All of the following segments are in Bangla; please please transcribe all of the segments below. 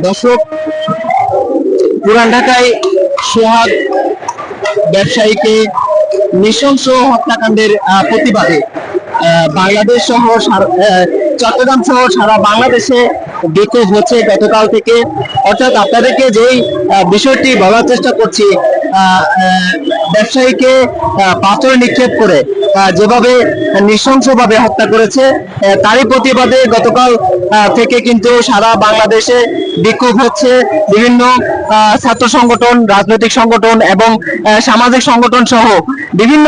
দর্শক, পুরান ঢাকায় সোহাগ ব্যবসায়ীকে নৃশংস হত্যাকাণ্ডের প্রতিবাদে বাংলাদেশ সহ চট্টগ্রাম সহ সারা বাংলাদেশে বিক্ষোভ হচ্ছে গতকাল থেকে। অর্থাৎ আপনাদেরকে যেই বিষয়টি বলার চেষ্টা করছি, ব্যবসায়ীকে পাথর নিক্ষেপ করে যেভাবে নৃশংসভাবে হত্যা করেছে, তারই প্রতিবাদে গতকাল থেকে কিন্তু সারা বাংলাদেশে বিক্ষোভ হচ্ছে। বিভিন্ন ছাত্র সংগঠন, রাজনৈতিক সংগঠন এবং সামাজিক সংগঠন সহ বিভিন্ন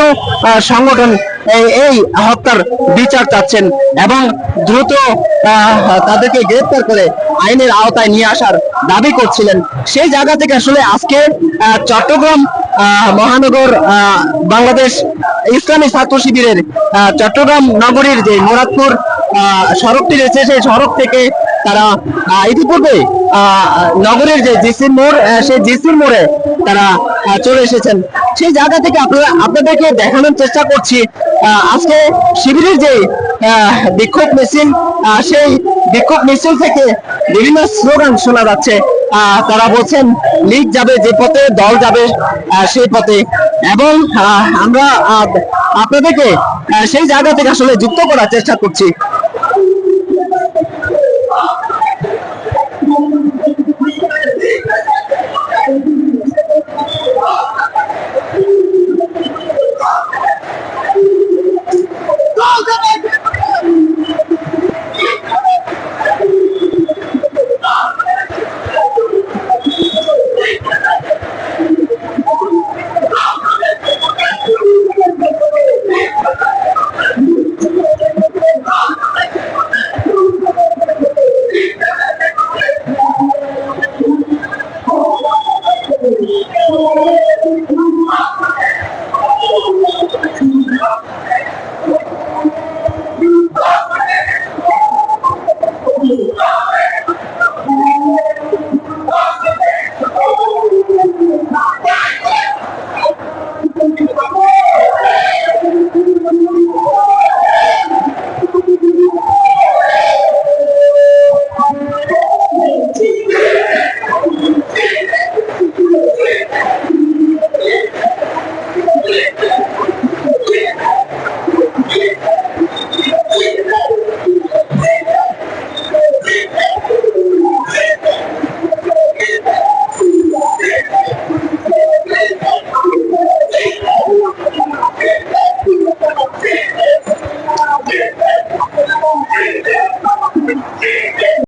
সংগঠন এই হত্যার বিচার চাচ্ছেন এবং দ্রুত তাদেরকে গ্রেফতার করে আইনের আওতায় নিয়ে আসার দাবি করছিলেন। সেই জায়গা থেকে আসলে আজকে চট্টগ্রাম মহানগর বাংলাদেশ ইসলামী ছাত্র শিবিরের চট্টগ্রাম নগরীর যে মুরাদপুর সড়কটি রয়েছে, সেই সড়ক থেকে তারা ইতিপূর্বে নগরীর যে জিসির মোড়, সেই জিসির মোড়ে তারা চলে এসেছেন। সেই জায়গা থেকে আপনাদেরকে দেখানোর চেষ্টা করছি আজকে শিবিরের যে বিক্ষোভ মিছিল, সেই বিক্ষোভ মিছিল থেকে বিভিন্ন স্লোগান শোনা যাচ্ছে। তারা বলছেন লীগ যাবে যে পথে, দল যাবে সেই পথে, এবং আমরা আপনাদেরকে সেই জায়গা থেকে আসলে যুক্ত করার চেষ্টা করছি।